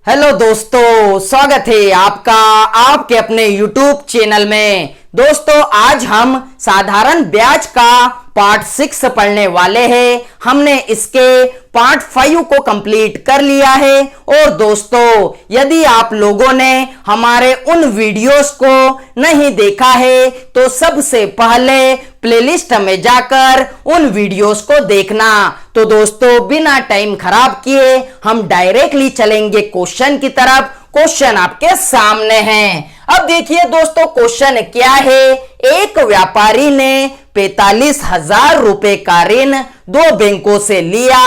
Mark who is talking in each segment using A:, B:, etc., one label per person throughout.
A: Hello दोस्तों, स्वागत है आपका आपके अपने YouTube चैनल में। दोस्तों, आज हम साधारण ब्याज का पार्ट 6 पढ़ने वाले हैं। हमने इसके पार्ट 5 को कंप्लीट कर लिया है। और दोस्तों, यदि आप लोगों ने हमारे उन वीडियोस को नहीं देखा है तो सबसे पहले प्लेलिस्ट में जाकर उन वीडियोस को देखना। तो दोस्तों, बिना टाइम खराब किए हम डायरेक्टली चलेंगे क्वेश्चन की तरफ। क्वेश्चन आपके सामने है। अब देखिए दोस्तों, क्वेश्चन क्या है। एक व्यापारी ने 45,000 रुपए का ऋण 2 बैंकों से लिया।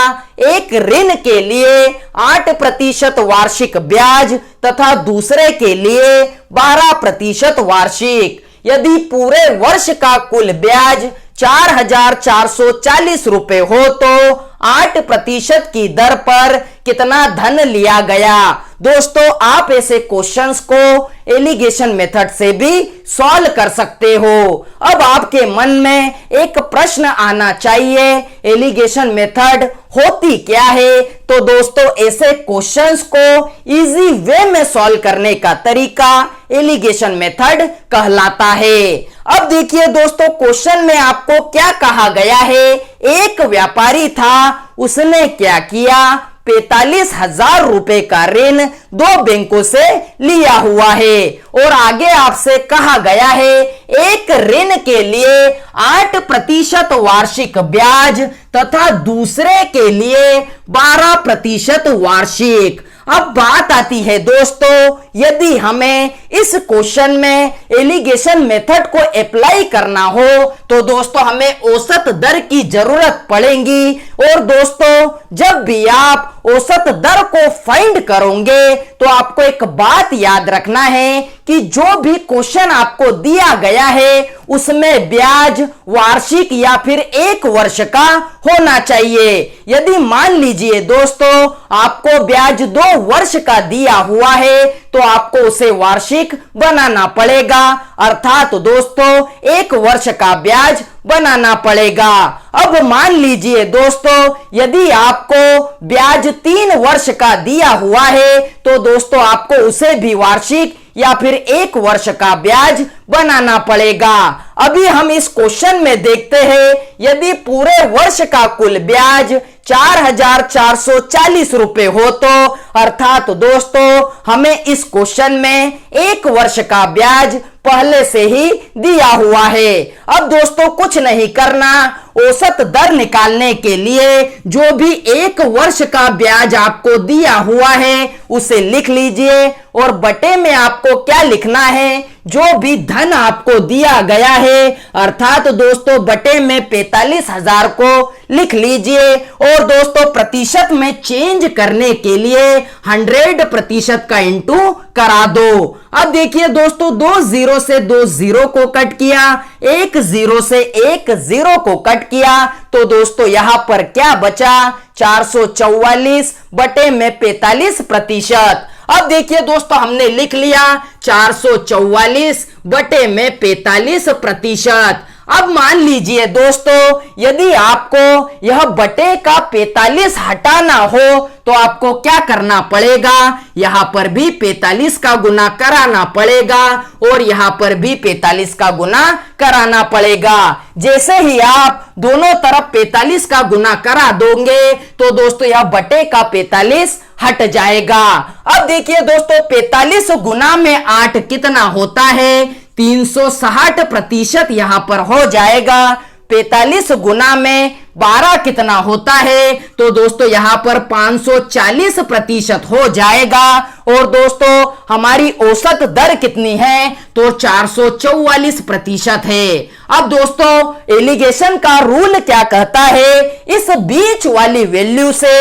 A: एक ऋण के लिए 8% वार्षिक ब्याज तथा दूसरे के लिए 12% वार्षिक। यदि पूरे वर्ष का कुल ब्याज 4,440 रुपए हो तो 8% की दर पर कितना धन लिया गया। दोस्तों, आप ऐसे क्वेश्चंस को एलिगेशन मेथड से भी सॉल्व कर सकते हो। अब आपके मन में एक प्रश्न आना चाहिए, एलिगेशन मेथड होती क्या है। तो दोस्तों, ऐसे क्वेश्चंस को इजी वे में सॉल्व करने का तरीका एलिगेशन मेथड कहलाता है। अब देखिए दोस्तों, क्वेश्चन में आपको क्या कहा गया है। एक व्यापारी था, उसने क्या किया, 45,000 रुपए का ऋण 2 बैंकों से लिया हुआ है। और आगे आपसे कहा गया है एक ऋण के लिए 8% वार्षिक ब्याज तथा दूसरे के लिए 12% वार्षिक। अब बात आती है दोस्तों, यदि हमें इस क्वेश्चन में एलिगेशन मेथड को अप्लाई करना हो तो दोस्तों हमें औसत दर की जरूरत पड़ेगी। और दोस्तों, जब भी आप औसत दर को फाइंड करोगे तो आपको एक बात याद रखना है कि जो भी क्वेश्चन आपको दिया गया है उसमें ब्याज वार्षिक या फिर 1 वर्ष का होना चाहिए। यदि मान लीजिए दोस्तों आपको ब्याज 2 वर्ष का दिया हुआ है तो आपको उसे वार्षिक बनाना पड़ेगा, अर्थात दोस्तों 1 वर्ष का ब्याज बनाना पड़ेगा। अब मान लीजिए दोस्तों यदि आपको ब्याज 3 वर्ष का दिया हुआ है तो दोस्तों आपको उसे भी वार्षिक या फिर 1 वर्ष का ब्याज बनाना पड़ेगा। अभी हम इस क्वेश्चन में देखते हैं, यदि पूरे वर्ष का कुल ब्याज 4,440 रुपए हो तो अर्थात दोस्तों हमें इस क्वेश्चन में 1 वर्ष का ब्याज पहले से ही दिया हुआ है। अब दोस्तों कुछ नहीं करना, औसत दर निकालने के लिए जो भी 1 वर्ष का ब्याज आपको दिया हुआ है उसे लिख लीजिए। और बटे में आपको क्या लिखना है, जो भी धन आपको दिया गया है, अर्थात दोस्तों बटे में 45,000 को लिख लीजिए। और दोस्तों प्रतिशत में चेंज करने के लिए 100% का इंटू करा दो। अब देखिए दोस्तों, 2 0 से 2 0 को कट किया, 1 0 से 1 0 को कट किया, तो दोस्तों यहां पर क्या बचा, 444 बटे में 45%। अब देखिए दोस्तों हमने लिख लिया 444 बटे में 45%। अब मान लीजिए दोस्तों यदि आपको यह बटे का 45 हटाना हो तो आपको क्या करना पड़ेगा, यहां पर भी 45 का गुना कराना पड़ेगा और यहां पर भी 45 का गुना कराना पड़ेगा। जैसे ही आप दोनों तरफ 45 का गुना करा दोगे तो दोस्तों यह बटे का 45 हट जाएगा। अब देखिए दोस्तों 45 गुना में 8 कितना होता है, 360% यहां पर हो जाएगा। 45 गुना में 12 कितना होता है, तो दोस्तों यहां पर 540% हो जाएगा। और दोस्तों हमारी औसत दर कितनी है, तो 444% है। अब दोस्तों एलिगेशन का रूल क्या कहता है, इस बीच वाली वैल्यू से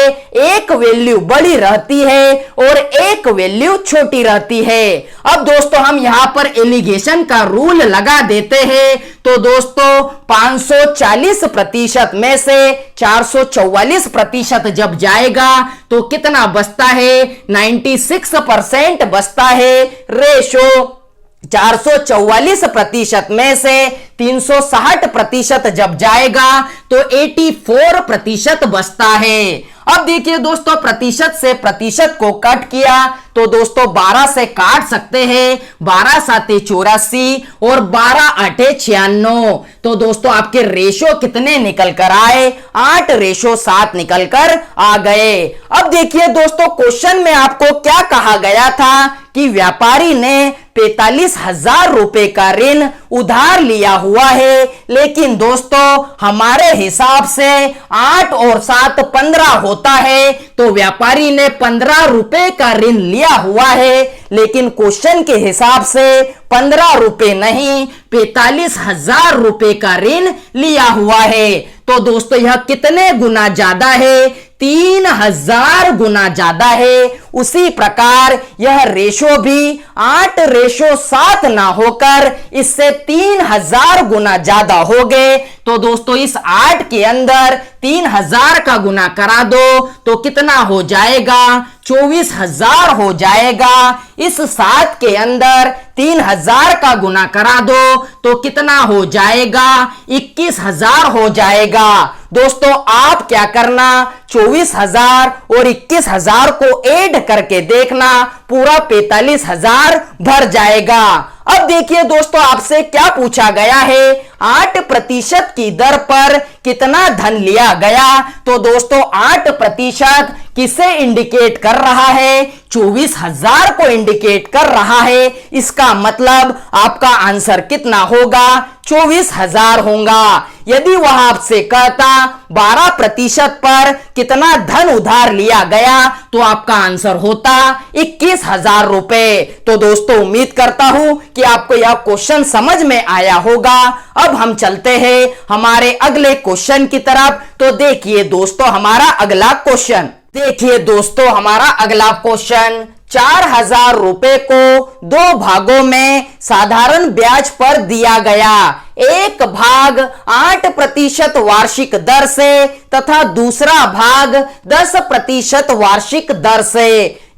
A: एक वैल्यू बड़ी रहती है और एक वैल्यू छोटी रहती है। अब दोस्तों हम यहां पर एलिगेशन का रूल लगा देते हैं। तो दोस्तों 540% में से 444% जब जाएगा तो कितना बचता है, 96% बचता है। रेशो 444% में से 360% जब जाएगा तो 84% बचता है। अब देखिए दोस्तों, प्रतिशत से प्रतिशत को कट किया तो दोस्तों 12 से काट सकते हैं, 12 साते 84 और 12 आठे 96। तो दोस्तों आपके रेशो कितने निकल कर आए? 8:7 निकल कर आ गए। अब देखिए दोस्तों, क्वेश्चन में आपको क्या कहा गया था कि व्यापारी ने 45,000 रुपए का ऋण उधार लिया हुआ है, लेकिन दोस्तों हमारे हिसाब से 8 और 7 15 होता है, तो व्यापारी ने 15 रुपए का ऋण लिया हुआ है, लेकिन क्वेश्चन के हिसाब से 15 रुपए नहीं 45,000 रुपए का ऋण लिया हुआ है। तो दोस्तों यह कितने गुना ज्यादा है? 3000 गुना ज्यादा है। उसी प्रकार यह रेशो भी 8:7 ना होकर इससे 3000 गुना ज्यादा हो गए। तो दोस्तों इस 8 के अंदर 3000 का गुना करा दो तो कितना हो जाएगा? 24,000 हो जाएगा। इस 7 के अंदर 3000 का गुना करा दो तो कितना हो जाएगा? 21,000 हो जाएगा। दोस्तों आप क्या करना, 24,000 और 21,000 को ऐड करके देखना, पूरा 45,000 भर जाएगा। अब देखिए दोस्तों, आपसे क्या पूछा गया है? 8% की दर पर कितना धन लिया गया? तो दोस्तों 8% किसे इंडिकेट कर रहा है? 24,000 को इंडिकेट कर रहा है। इसका मतलब आपका आंसर कितना होगा? 24,000 होगा। यदि वह आपसे कहता 12% पर कितना धन उधार लिया गया तो आपका आंसर होता 21,000 रुपए। तो दोस्तों उम्मीद करता हूं कि आपको यह क्वेश्चन समझ में आया होगा। अब हम चलते हैं हमारे अगले क्वेश्चन की तरफ। तो देखिए दोस्तों हमारा अगला क्वेश्चन, देखिए दोस्तों हमारा अगला क्वेश्चन, 4,000 रुपए को 2 भागों में साधारण ब्याज पर दिया गया। एक भाग 8% वार्षिक दर से तथा दूसरा भाग 10% वार्षिक दर से।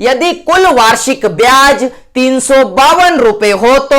A: यदि कुल वार्षिक ब्याज 352 रुपए हो तो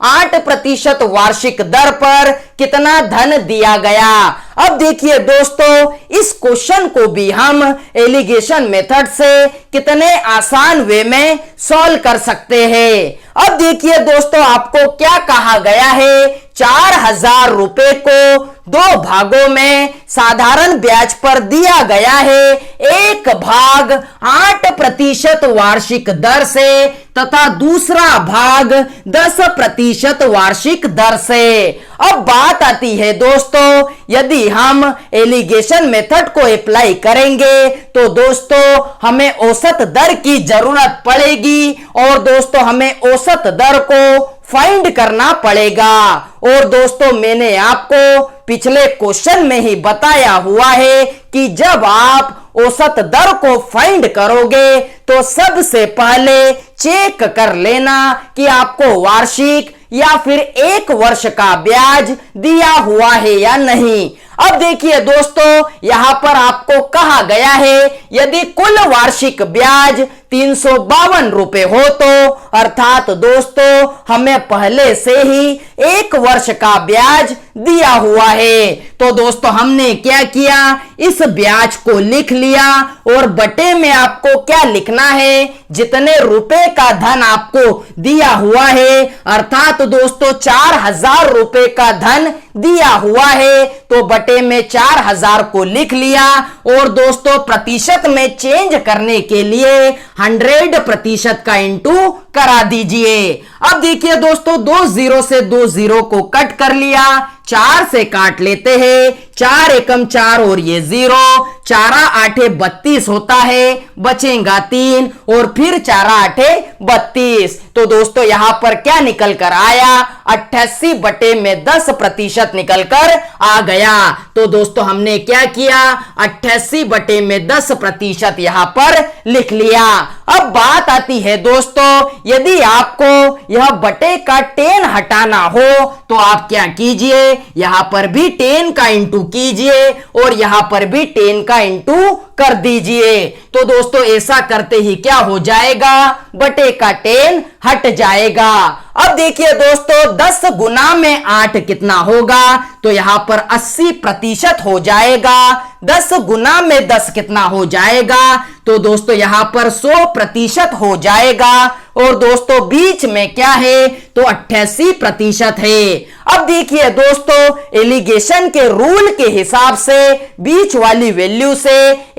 A: 8% वार्षिक दर पर कितना धन दिया गया? अब देखिए दोस्तों, इस क्वेश्चन को भी हम एलिगेशन मेथड से कितने आसान वे में सॉल्व कर सकते हैं। अब देखिए दोस्तों, आपको क्या कहा गया है? 4,000 रुपए को 2 भागों में साधारण ब्याज पर दिया गया है। एक भाग 8% वार्षिक दर से तथा दूसरा भाग 10% वार्षिक दर से। अब बात आती है दोस्तों, यदि हम एलिगेशन मेथड को अप्लाई करेंगे तो दोस्तों हमें औसत दर की जरूरत पड़ेगी और दोस्तों हमें औसत दर को फाइंड करना पड़ेगा। और दोस्तों मैंने आपको पिछले क्वेश्चन में ही बताया हुआ है कि जब आप औसत दर को फाइंड करोगे तो सबसे पहले चेक कर लेना कि आपको वार्षिक या फिर 1 वर्ष का ब्याज दिया हुआ है या नहीं। अब देखिए दोस्तों, यहां पर आपको कहा गया है यदि कुल वार्षिक ब्याज 352 रुपए हो तो अर्थात दोस्तों हमें पहले से ही 1 वर्ष का ब्याज दिया हुआ है। तो दोस्तों हमने क्या किया, इस ब्याज को लिख लिया और बटे में आपको क्या लिखना है, जितने रुपए का धन आपको दिया हुआ है, अर्थात दोस्तों 4,000 रुपए का धन दिया हुआ है तो बटे में 4,000 को लिख लिया और दोस्तों प्रतिशत में चेंज करने के लिए 100% का इंटू करा दीजिए। अब देखिए दोस्तों, 2 0 से 2 0 को कट कर लिया, 4 से काट लेते हैं, 4 एकम 4 और ये 0, 4 8 32 होता है, बचेगा 3 और फिर 4 8 32। तो दोस्तों यहां पर क्या निकल कर आया, 88 बटे में 10% निकल कर आ गया। तो दोस्तों हमने क्या किया, 88 बटे में 10% यहां पर लिख लिया। अब बात आती है दोस्तों, यदि आपको यह बटे का 10 हटाना हो तो आप क्या कीजिए, यहां पर भी 10 का इंटू कीजिए और यहां पर भी 10 का इंटू कर दीजिए। तो दोस्तों ऐसा करते ही क्या हो जाएगा, बटे का 10 हट जाएगा। अब देखिए दोस्तों 10 गुना में 8 कितना होगा, तो यहां पर 80% हो जाएगा। 10 गुना में 10 कितना हो जाएगा, तो दोस्तों यहां पर 100% हो जाएगा। और दोस्तों बीच में क्या है, तो 88% है। अब देखिए दोस्तों एलिगेशन के रूल के हिसाब से बीच वाली वैल्यू से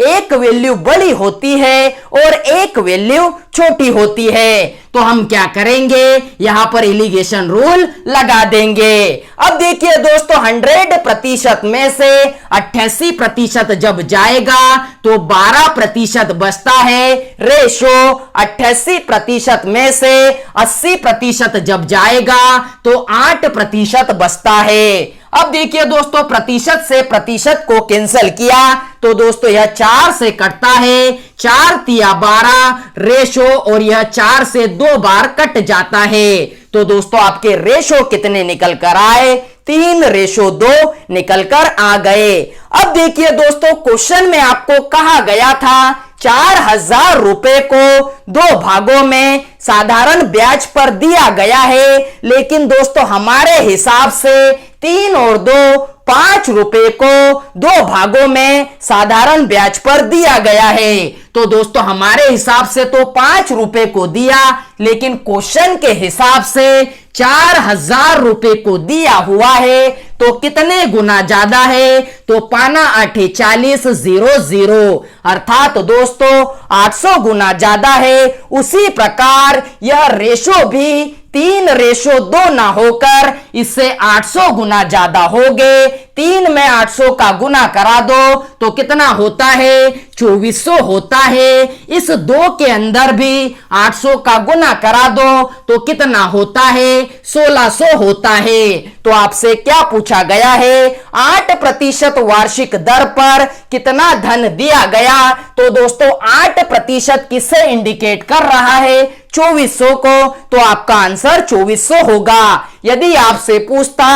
A: एक वैल्यू बड़ी होती है और एक वैल्यू छोटी होती है। तो हम क्या करेंगे, यहां पर एलिगेशन रूल लगा देंगे। अब देखिए दोस्तों 100% में से 88% जब जाएगा तो 12% बचता है। रेशो 88% में से 80% जब जाएगा तो 8% बचता है। अब देखिए दोस्तों प्रतिशत से प्रतिशत को कैंसिल किया तो दोस्तों यह 4 से कटता है, 4 तिया 12 रेशो, और यह 4 से 2 बार कट जाता है। तो दोस्तों आपके रेशो कितने निकल कर आए, 3:2 निकल कर आ गए। अब देखिए दोस्तों क्वेश्चन में आपको कहा गया था 4000 रुपए को 2 भागों में साधारण ब्याज पर दिया गया है, लेकिन दोस्तों हमारे हिसाब से 3 और 2 5 रुपए को 2 भागों में साधारण ब्याज पर दिया गया है। तो दोस्तों हमारे हिसाब से तो 5 रुपए को दिया, लेकिन क्वेश्चन के हिसाब से 4000 रुपए को दिया हुआ है, तो कितने गुना ज्यादा है, तो पाना 8 40 00, अर्थात दोस्तों 800 गुना ज्यादा है। उसी प्रकार यह रेशो भी 3:2 ना होकर इससे 800 गुना ज्यादा हो गए। 3 में 800 का गुना करा दो तो कितना होता है, 2400 होता है। इस 2 के अंदर भी 800 का गुना करा दो तो कितना होता है, 1600 होता है। तो आपसे क्या पूछा गया है, 8% वार्षिक दर पर कितना धन दिया गया। तो दोस्तों 8% किससे इंडिकेट कर रहा है, 2400 को, तो आपका आंसर 2400 होगा। यदि आपसे पूछता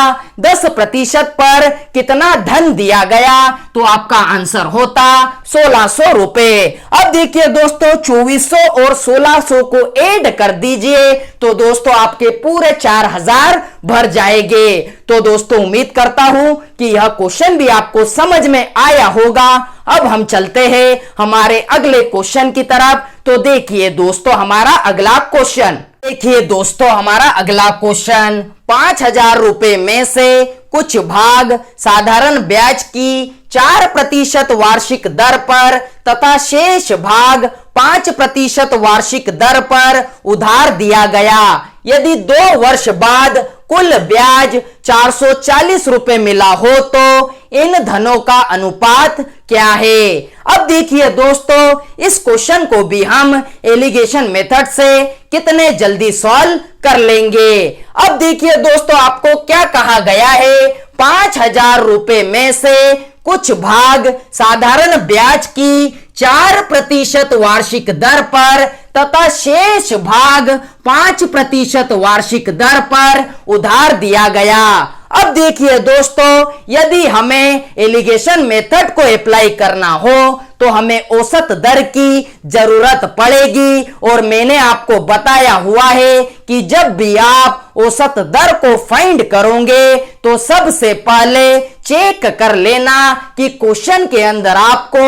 A: 10% पर कितना धन दिया गया तो आपका आंसर होता 1600 रुपए। अब देखिए दोस्तों 2400 और 1600 को ऐड कर दीजिए तो दोस्तों आपके पूरे 4000 भर जाएंगे। तो दोस्तों उम्मीद करता हूं कि यह क्वेश्चन भी आपको समझ में आया होगा। अब हम चलते हैं हमारे अगले क्वेश्चन की तरफ। तो देखिए दोस्तों हमारा अगला क्वेश्चन, देखिए दोस्तों हमारा अगला क्वेश्चन 5000 रुपए में से कुछ भाग साधारण ब्याज की 4% वार्षिक दर पर तथा शेष भाग 5% वार्षिक दर पर उधार दिया गया। यदि 2 वर्ष बाद कुल ब्याज 440 रुपए मिला हो तो इन धनों का अनुपात क्या है। अब देखिए दोस्तों इस क्वेश्चन को भी हम एलिगेशन मेथड से कितने जल्दी सॉल्व कर लेंगे। अब देखिए दोस्तों आपको क्या कहा गया है, 5000 रुपए में से कुछ भाग साधारण ब्याज की 4% वार्षिक दर पर तथा शेष भाग 5% वार्षिक दर पर उधार दिया गया। अब देखिए दोस्तों यदि हमें एलिगेशन मेथड को अप्लाई करना हो तो हमें औसत दर की जरूरत पड़ेगी, और मैंने आपको बताया हुआ है कि जब भी आप औसत दर को फाइंड करोगे तो सबसे पहले चेक कर लेना कि क्वेश्चन के अंदर आपको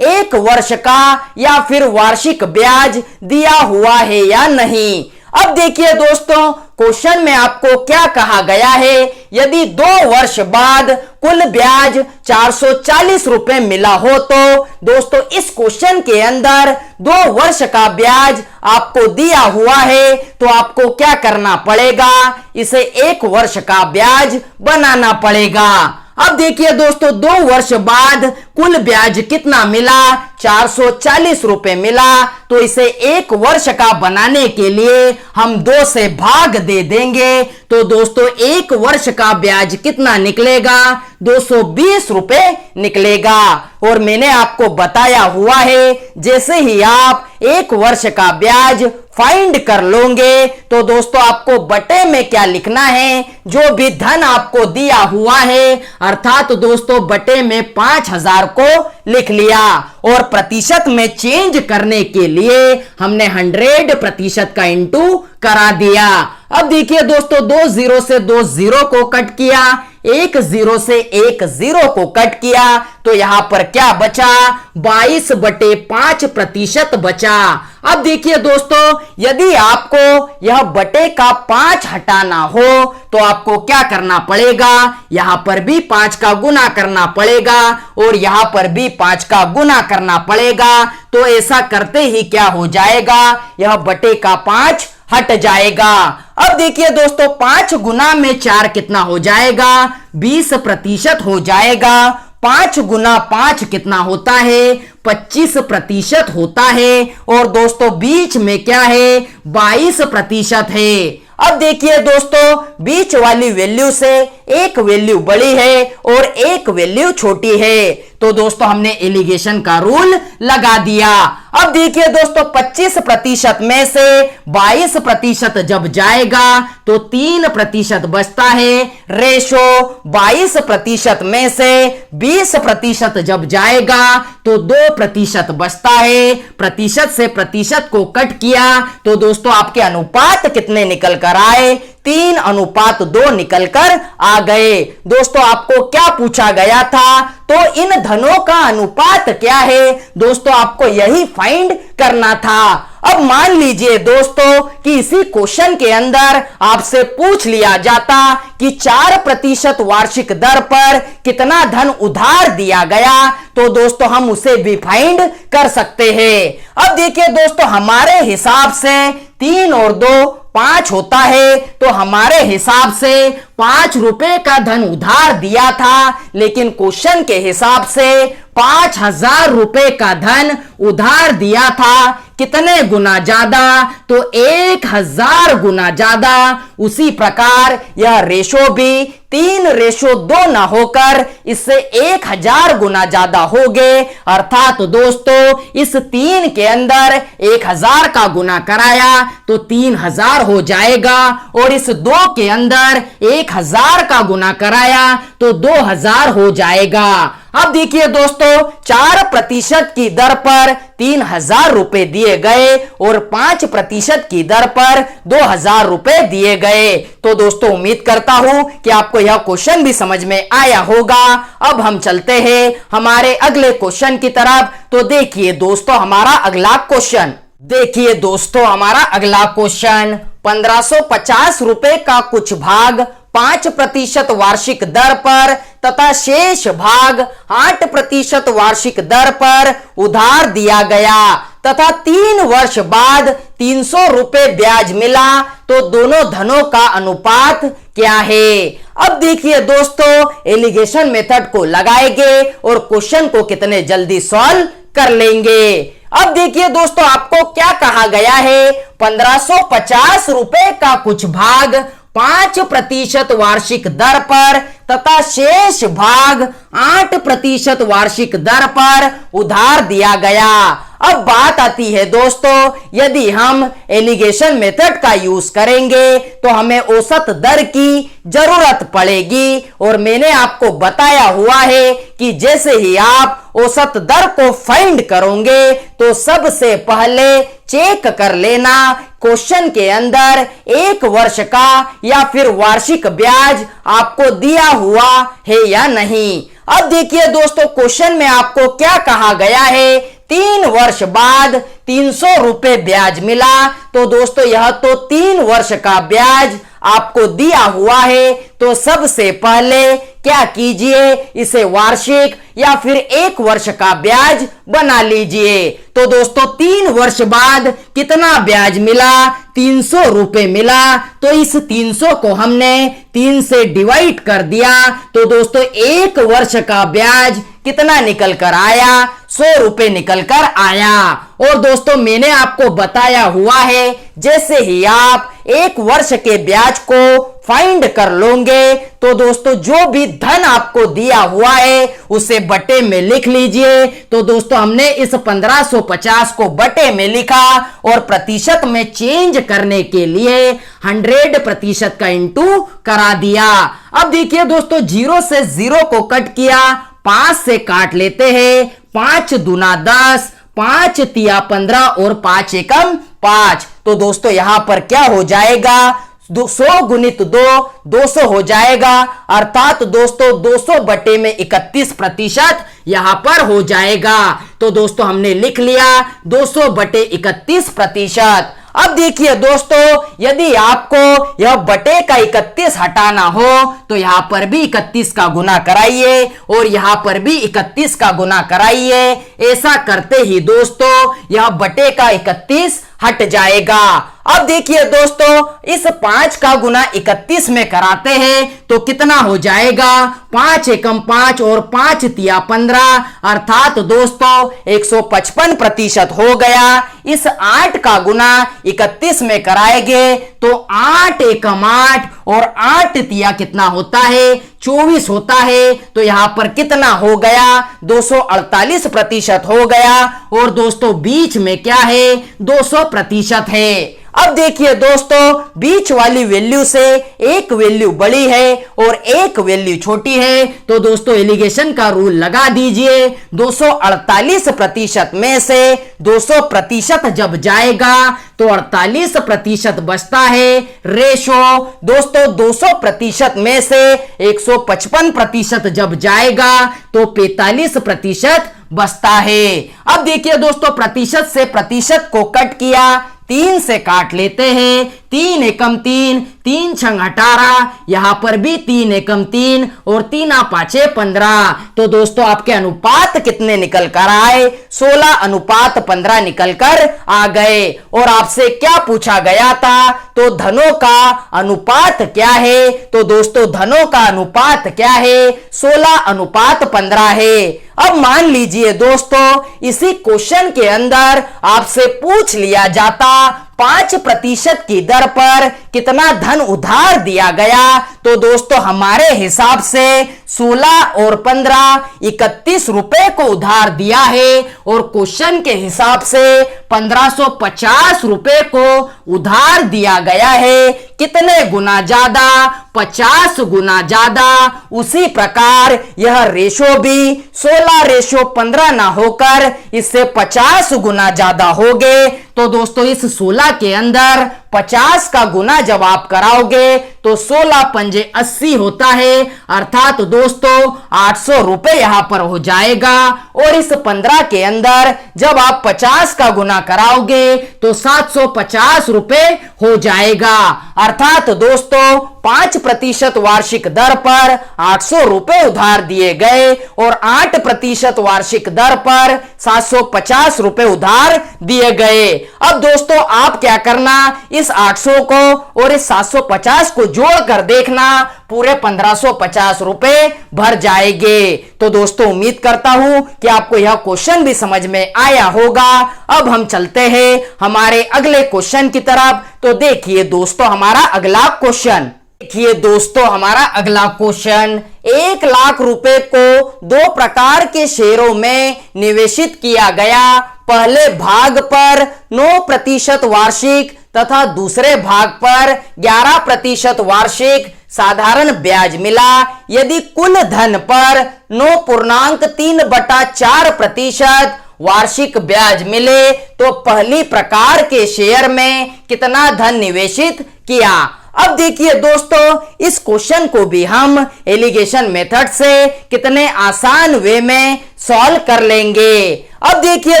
A: 1 वर्ष का या फिर वार्षिक ब्याज दिया हुआ है या नहीं। अब देखिए दोस्तों क्वेश्चन में आपको क्या कहा गया है, यदि 2 वर्ष बाद कुल ब्याज 440 रुपए मिला हो तो दोस्तों इस क्वेश्चन के अंदर 2 वर्ष का ब्याज आपको दिया हुआ है, तो आपको क्या करना पड़ेगा, इसे 1 वर्ष का ब्याज बनाना पड़ेगा। अब देखिए दोस्तों 2 वर्ष बाद कुल ब्याज कितना मिला, 440 रुपए मिला, तो इसे 1 वर्ष का बनाने के लिए हम 2 से भाग दे देंगे। तो दोस्तों 1 वर्ष का ब्याज कितना निकलेगा, 220 रुपए निकलेगा। और मैंने आपको बताया हुआ है जैसे ही आप 1 वर्ष का ब्याज फाइंड कर लोगे तो दोस्तों आपको बटे में क्या लिखना है, जो भी धन आपको दिया हुआ है, अर्थात दोस्तों बटे में 5000 को लिख लिया और प्रतिशत में चेंज करने के लिए हमने 100% का इंटू करा दिया। अब देखिए दोस्तों, 2 जीरो से 2 जीरो को कट किया, 1 जीरो से 1 जीरो को कट किया, तो यहां पर क्या बचा? 22/5% बचा। अब देखिए दोस्तों, यदि आपको यह बटे का 5 हटाना हो तो आपको क्या करना पड़ेगा? यहां पर भी 5 का गुना करना पड़ेगा और यहां पर भी 5 का गुना करना पड़ेगा। तो ऐसा करते ही क्या हो जाएगा? यह बटे का 5 हट जाएगा। अब देखिए दोस्तों, 5 गुना में 4 कितना हो जाएगा? 20% हो जाएगा। 5 गुना 5 कितना होता है? 25% होता है। और दोस्तों बीच में क्या है? 22% है। अब देखिए दोस्तों, बीच वाली वैल्यू से एक वैल्यू बड़ी है और एक वैल्यू छोटी है, तो दोस्तों हमने एलिगेशन का रूल लगा दिया। अब देखिए दोस्तों, 25% में से 22% जब जाएगा तो 3% बचता है। रेशो 22% में से 20% जब जाएगा तो 2% बचता है। प्रतिशत से प्रतिशत को कट किया तो दोस्तों आपके अनुपात कितने निकल कर आए? 3:2 निकल कर आ गए। दोस्तों आपको क्या पूछा गया था? तो इन धनों का अनुपात क्या है? दोस्तों आपको यही फाइंड करना था। अब मान लीजिए दोस्तों कि इसी क्वेश्चन के अंदर आपसे पूछ लिया जाता कि 4% वार्षिक दर पर कितना धन उधार दिया गया, तो दोस्तों हम उसे भी फाइंड कर सकते हैं। अब देखिए दोस्तों, हमारे हिसाब से 3 और 2 5 होता है, तो हमारे हिसाब से 5 रुपए का धन उधार दिया था, लेकिन क्वेश्चन के हिसाब से 5000 रुपए का धन उधार दिया था। कितने गुना ज्यादा? तो 1000 गुना ज्यादा। उसी प्रकार यह रेशो भी 3:2 न होकर इससे 1000 गुना ज्यादा हो गए। अर्थात दोस्तों इस 3 के अंदर 1000 का गुना कराया तो 3000 हो जाएगा, और इस 2 के अंदर 1000 का गुना कराया तो 2000 हो जाएगा। अब देखिए दोस्तों, 4% की दर पर 3000 रुपए दिए गए और 5% की दर पर 2000 रुपए दिए गए। तो दोस्तों उम्मीद करता हूं कि आपको यह क्वेश्चन भी समझ में आया होगा। अब हम चलते हैं हमारे अगले क्वेश्चन की तरफ। तो देखिए दोस्तों, हमारा अगला क्वेश्चन, देखिए दोस्तों हमारा अगला क्वेश्चन, 1550 रुपए का कुछ भाग 5% वार्षिक दर पर तथा शेष भाग 8% वार्षिक दर पर उधार दिया गया तथा 3 वर्ष बाद 300 रुपए ब्याज मिला, तो दोनों धनों का अनुपात क्या है? अब देखिए दोस्तों, एलिगेशन मेथड को लगाएंगे और क्वेश्चन को कितने जल्दी सॉल्व कर लेंगे। अब देखिए दोस्तों, आपको क्या कहा गया है? 1550 रुपए का कुछ भाग 5% वार्षिक दर पर तथा शेष भाग 8% वार्षिक दर पर उधार दिया गया। अब बात आती है दोस्तों, यदि हम एलिगेशन मेथड का यूज करेंगे तो हमें औसत दर की जरूरत पड़ेगी, और मैंने आपको बताया हुआ है कि जैसे ही आप औसत दर को फाइंड करोगे तो सबसे पहले चेक कर लेना क्वेश्चन के अंदर 1 वर्ष का या फिर वार्षिक ब्याज आपको दिया हुआ है या नहीं। अब देखिए दोस्तों, क्वेश्चन में आपको क्या कहा गया है? 3 वर्ष बाद 300 रुपए ब्याज मिला, तो दोस्तों यह तो 3 वर्ष का ब्याज आपको दिया हुआ है। तो सबसे पहले क्या कीजिए, इसे वार्षिक या फिर 1 वर्ष का ब्याज बना लीजिए। तो दोस्तों 3 वर्ष बाद कितना ब्याज मिला? 300 रुपए मिला। तो इस 300 को हमने 3 से डिवाइड कर दिया, तो दोस्तों 1 वर्ष का ब्याज कितना निकल कर आया? 100 रुपए निकल कर आया। और दोस्तों मैंने आपको बताया हुआ है, जैसे ही आप 1 वर्ष के ब्याज को फाइंड कर लोगे तो दोस्तों जो भी धन आपको दिया हुआ है उसे बटे में लिख लीजिए। तो दोस्तों हमने इस 1550 को बटे में लिखा और प्रतिशत में चेंज करने के लिए 100% का इंटू करा दिया। अब देखिए दोस्तों, 0 से 0 को कट किया, 5 से काट लेते हैं। 5 दूना 10, 5 तिया 15 और 5 एकम 5। तो दोस्तों यहां पर क्या हो जाएगा, 100 गुणित 2 200 हो जाएगा। अर्थात दोस्तों 200 बटे में 31% यहां पर हो जाएगा। तो दोस्तों हमने लिख लिया 200 बटे 31%। अब देखिए दोस्तों, यदि आपको यह बटे का 31 हटाना हो तो यहां पर भी 31 का गुना कराइए और यहां पर भी 31 का गुना कराइए। ऐसा करते ही दोस्तों यह बटे का 31 हट जाएगा। अब देखिए दोस्तों, इस 5 का गुना 31 में कराते हैं तो कितना हो जाएगा, 5 एकम 5 और 5 तिया 15, अर्थात दोस्तों 155% हो गया। इस 8 का गुना 31 में कराएंगे तो 8 एकम 8 और 8 तिया कितना होता है, 24 होता है। तो यहां पर कितना हो गया, 248% हो गया। और दोस्तों बीच में क्या है, 200% है। अब देखिए दोस्तों, बीच वाली वैल्यू से एक वैल्यू बड़ी है और एक वैल्यू छोटी है। तो दोस्तों एलिगेशन का रूल लगा दीजिए। 248% में से 200% जब जाएगा तो 48% बचता है। रेशो दोस्तों 200% में से 155% जब जाएगा तो 45% बचता है। अब देखिए दोस्तों, प्रतिशत से प्रतिशत को कट किया, 3 से काट लेते हैं। 3 एकम 3, 3 छंग 18, यहां पर भी 3 एकम 3 और 3 5 15। तो दोस्तों आपके अनुपात कितने निकल कर आए, 16:15 निकल कर आ गए। और आपसे क्या पूछा गया था, तो धनों का अनुपात क्या है। तो दोस्तों धनों का अनुपात क्या है, 16:15 है। अब मान लीजिए दोस्तों, इसी क्वेश्चन के अंदर आपसे पूछ लिया जाता 5% की दर पर कितना धन उधार दिया गया। तो दोस्तों हमारे हिसाब से 16 और 15 31 रुपए को उधार दिया है और क्वेश्चन के हिसाब से 1550 रुपए को उधार दिया गया है। कितने गुना ज्यादा, 50 गुना ज्यादा। उसी प्रकार यह रेशो भी 16:15 ना होकर इससे 50 गुना ज्यादा हो गए। तो दोस्तों इस 16 के अंदर 50 का गुना जब आप कराओगे तो 16 पंजे 80 होता है। अर्थात दोस्तों 800 रुपए यहां पर हो जाएगा। और इस 15 के अंदर जब आप 50 का गुना कराओगे तो 750 रुपए हो जाएगा। अर्थात दोस्तों 5% वार्षिक दर पर 800 रुपए उधार दिए गए और 8% वार्षिक दर पर 750 रुपए उधार दिए गए। अब दोस्तों आप क्या करना, इस 800 को और इस 750 को जोड़कर देखना, पूरे 1550 रुपए भर जाएंगे। तो दोस्तों उम्मीद करता हूं कि आपको यह क्वेश्चन भी समझ में आया होगा। अब हम चलते हैं हमारे अगले क्वेश्चन की तरफ। तो देखिए दोस्तों हमारा अगला क्वेश्चन, देखिए दोस्तों हमारा अगला क्वेश्चन, 1 लाख रुपए को 2 प्रकार के शेयरों में निवेशित किया गया। पहले भाग पर 9% वार्षिक तथा दूसरे भाग पर 11% वार्षिक साधारण ब्याज मिला। यदि कुल धन पर 9.3/4% वार्षिक ब्याज मिले तो पहली प्रकार के शेयर में कितना धन निवेशित किया। अब देखिए दोस्तों, इस क्वेश्चन को भी हम एलिगेशन मेथड से कितने आसान वे में सॉल्व कर लेंगे। अब देखिए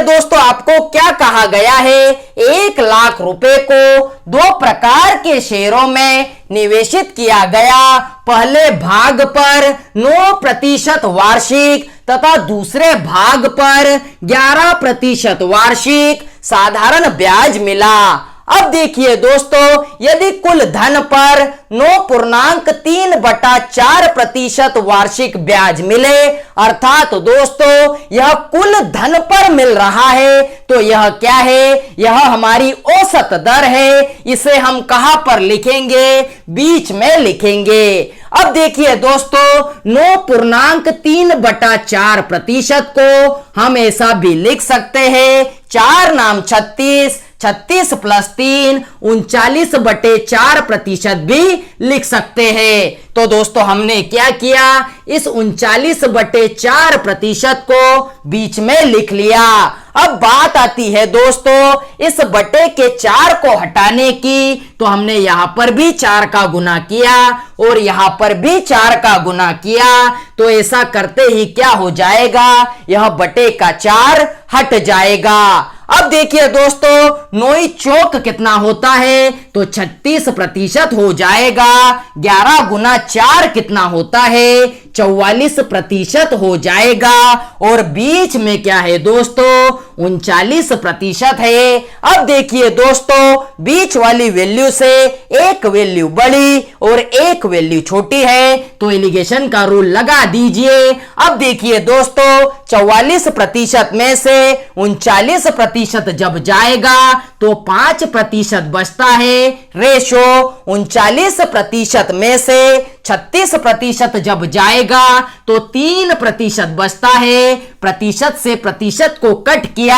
A: दोस्तों, आपको क्या कहा गया है, 1 लाख रुपए को 2 प्रकार के शेयरों में निवेशित किया गया। पहले भाग पर 9% वार्षिक तथा दूसरे भाग पर 11% वार्षिक साधारण ब्याज मिला। अब देखिए दोस्तों, यदि कुल धन पर 9.3/4% वार्षिक ब्याज मिले, अर्थात दोस्तों यह कुल धन पर मिल रहा है, तो यह क्या है, यह हमारी औसत दर है। इसे हम कहां पर लिखेंगे, बीच में लिखेंगे। अब देखिए दोस्तों 9.3/4% को हम ऐसा भी लिख सकते हैं, 4 नाम 36, 36 प्लस 3 39/4% भी लिख सकते हैं। तो दोस्तों हमने क्या किया, इस 39/4% को बीच में लिख लिया। अब बात आती है दोस्तों इस बटे के 4 को हटाने की, तो हमने यहां पर भी 4 का गुना किया और यहां पर भी 4 का गुना किया। तो ऐसा करते ही क्या हो जाएगा, यह बटे का 4 हट जाएगा। अब देखिए दोस्तों 9 चौक कितना होता है, तो 36% हो जाएगा। 11 गुना 4 कितना होता है, 44% हो जाएगा। और बीच में क्या है दोस्तों, 39% है। अब देखिए दोस्तों बीच वाली वैल्यू से एक वैल्यू बड़ी और एक वैल्यू छोटी है, तो एलिगेशन का रूल लगा दीजिए। अब देखिए दोस्तों 44% में से 39% जब जाएगा तो 5% बचता है। रेशो 39% में से 36% जब जाएगा तो 3% बचता है। प्रतिशत से प्रतिशत को कट किया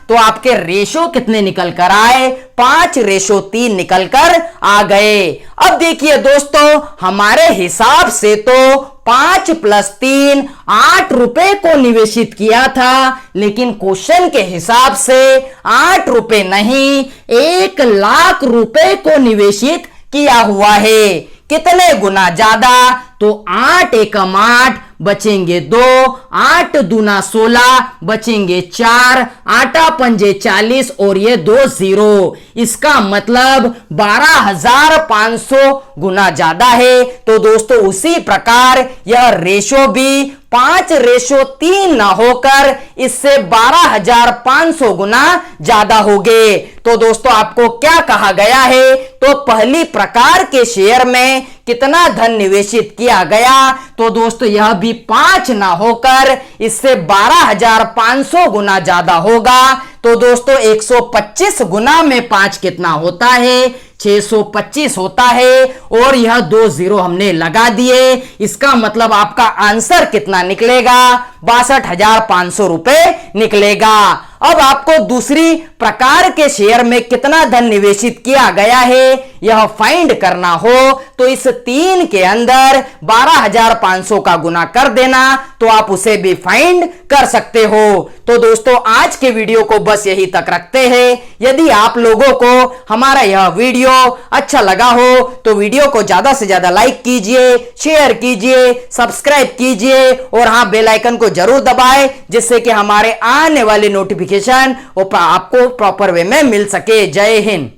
A: तो आपके रेशो कितने निकल कर आए, 5:3 निकल कर आ गए। अब देखिए दोस्तों हमारे हिसाब से तो 5 + 3 8 रुपए को निवेशित किया था, लेकिन क्वेश्चन के हिसाब से 8 रुपए नहीं 1 लाख रुपए को निवेशित किया हुआ है। कितने गुना ज्यादा, तो 8 एकम 8 बचेंगे 2, 8 दूना 16 बचेंगे 4, 8 पंजे 40 और ये 2 0। इसका मतलब 12,500 गुना ज्यादा है। तो दोस्तों उसी प्रकार यह रेशो भी 5:3 न होकर इससे 12,500 गुना ज्यादा हो गए। तो दोस्तों आपको क्या कहा गया है, तो पहली प्रकार के शेयर में कितना धन निवेशित किया गया, तो दोस्तों यह भी 5 ना होकर इससे 12,500 गुना ज्यादा होगा। तो दोस्तों 125 गुना में 5 कितना होता है, 625 होता है। और यह 2 0 हमने लगा दिए। इसका मतलब आपका आंसर कितना निकलेगा, 62,500 रुपए निकलेगा। अब आपको दूसरी प्रकार के शेयर में कितना धन निवेशित किया गया है यह फाइंड करना हो, तो इस 3 के अंदर 12,500 का गुना कर देना, तो आप उसे भी फाइंड कर सकते हो। तो दोस्तों आज के वीडियो को बस यही तक रखते हैं। यदि आप लोगों को हमारा यह वीडियो अच्छा लगा हो तो वीडियो को ज्यादा से ज्यादा लाइक कीजिए, शेयर कीजिए, सब्सक्राइब कीजिए और हाँ बेल आइकन को जरूर दबाएं, जिससे कि हमारे आने वाले नोटिफिकेशन आपको प्रॉपर वे में मिल सके। जय हिंद।